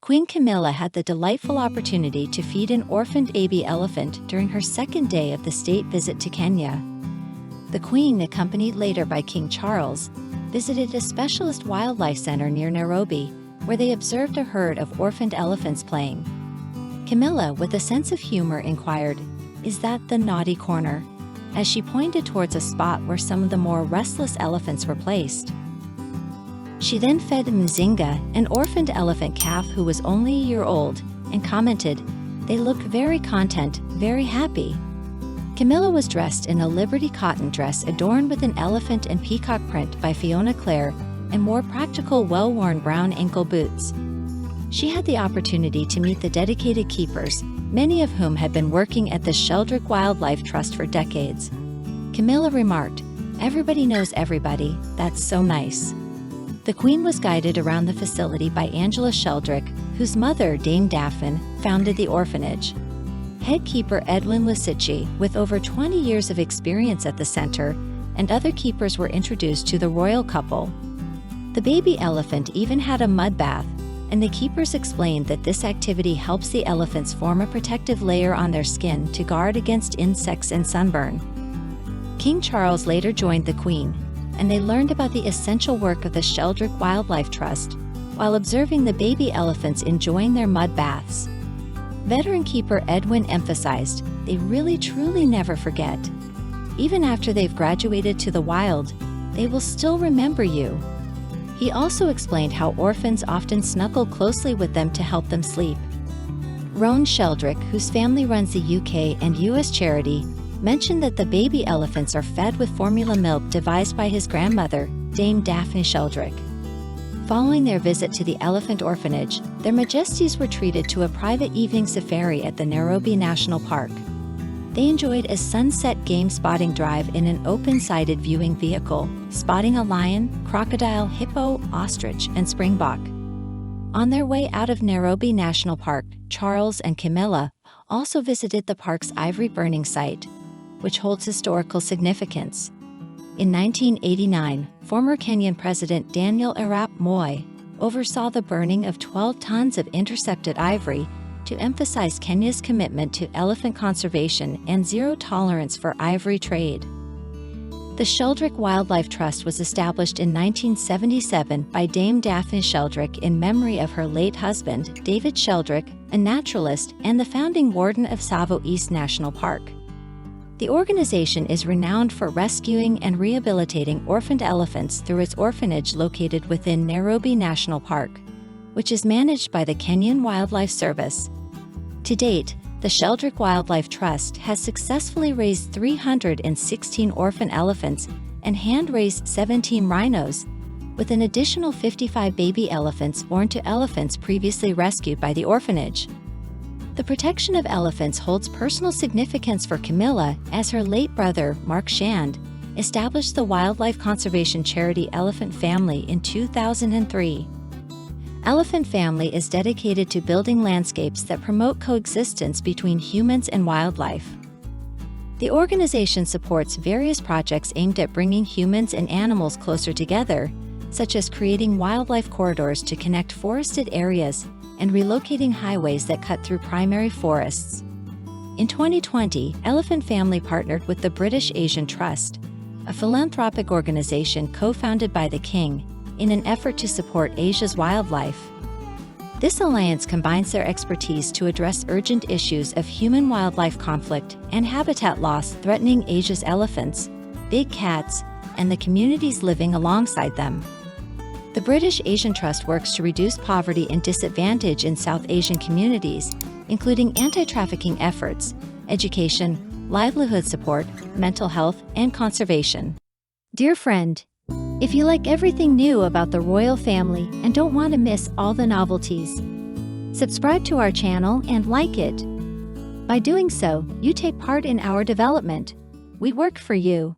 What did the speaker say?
Queen Camilla had the delightful opportunity to feed an orphaned baby elephant during her second day of the state visit to Kenya. The Queen, accompanied later by King Charles, visited a specialist wildlife center near Nairobi, where they observed a herd of orphaned elephants playing. Camilla, with a sense of humor, inquired, "Is that the naughty corner?" as she pointed towards a spot where some of the more restless elephants were placed. She then fed Mzinga, an orphaned elephant calf who was only a year old, and commented, "They look very content, very happy." Camilla was dressed in a Liberty cotton dress adorned with an elephant and peacock print by Fiona Clare and wore practical, well-worn brown ankle boots. She had the opportunity to meet the dedicated keepers, many of whom had been working at the Sheldrick Wildlife Trust for decades. Camilla remarked, "Everybody knows everybody, that's so nice." The Queen was guided around the facility by Angela Sheldrick, whose mother, Dame Daphne, founded the orphanage. Head keeper Edwin Lisici, with over 20 years of experience at the center, and other keepers were introduced to the royal couple. The baby elephant even had a mud bath, and the keepers explained that this activity helps the elephants form a protective layer on their skin to guard against insects and sunburn. King Charles later joined the Queen, and they learned about the essential work of the Sheldrick Wildlife Trust while observing the baby elephants enjoying their mud baths. Veteran keeper Edwin emphasized, "They really truly never forget. Even after they've graduated to the wild, they will still remember you." He also explained how orphans often snuggle closely with them to help them sleep. Roan Sheldrick, whose family runs the UK and US charity, mentioned that the baby elephants are fed with formula milk devised by his grandmother, Dame Daphne Sheldrick. Following their visit to the elephant orphanage, their Majesties were treated to a private evening safari at the Nairobi National Park. They enjoyed a sunset game spotting drive in an open-sided viewing vehicle, spotting a lion, crocodile, hippo, ostrich, and springbok. On their way out of Nairobi National Park, Charles and Camilla also visited the park's ivory burning site, which holds historical significance. In 1989, former Kenyan President Daniel Arap Moi oversaw the burning of 12 tons of intercepted ivory to emphasize Kenya's commitment to elephant conservation and zero tolerance for ivory trade. The Sheldrick Wildlife Trust was established in 1977 by Dame Daphne Sheldrick in memory of her late husband, David Sheldrick, a naturalist and the founding warden of Tsavo East National Park. The organization is renowned for rescuing and rehabilitating orphaned elephants through its orphanage located within Nairobi National Park, which is managed by the Kenyan Wildlife Service. To date, the Sheldrick Wildlife Trust has successfully raised 316 orphan elephants and hand-raised 17 rhinos, with an additional 55 baby elephants born to elephants previously rescued by the orphanage. The protection of elephants holds personal significance for Camilla, as her late brother, Mark Shand, established the wildlife conservation charity Elephant Family in 2003. Elephant Family is dedicated to building landscapes that promote coexistence between humans and wildlife. The organization supports various projects aimed at bringing humans and animals closer together, such as creating wildlife corridors to connect forested areas and relocating highways that cut through primary forests. In 2020, Elephant Family partnered with the British Asian Trust, a philanthropic organization co-founded by the King, in an effort to support Asia's wildlife. This alliance combines their expertise to address urgent issues of human-wildlife conflict and habitat loss threatening Asia's elephants, big cats, and the communities living alongside them. The British Asian Trust works to reduce poverty and disadvantage in South Asian communities, including anti-trafficking efforts, education, livelihood support, mental health, and conservation. Dear friend, if you like everything new about the royal family and don't want to miss all the novelties, subscribe to our channel and like it. By doing so, you take part in our development. We work for you.